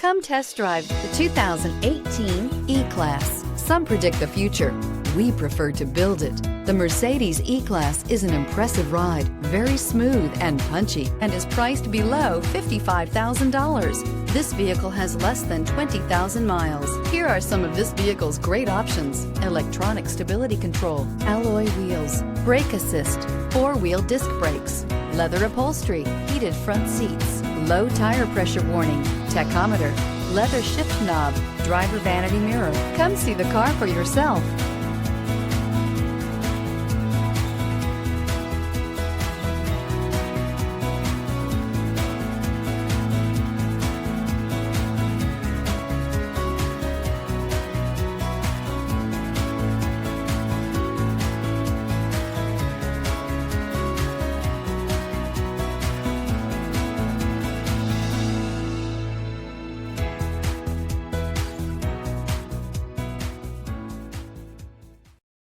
Come test drive the 2018 E-Class. Some predict the future. We prefer to build it. The Mercedes E-Class is an impressive ride, very smooth and punchy, and is priced below $55,000. This vehicle has less than 20,000 miles. Here are some of this vehicle's great options: electronic stability control, alloy wheels, brake assist, four-wheel disc brakes, leather upholstery, heated front seats, low tire pressure warning, tachometer, leather shift knob, driver vanity mirror. Come see the car for yourself.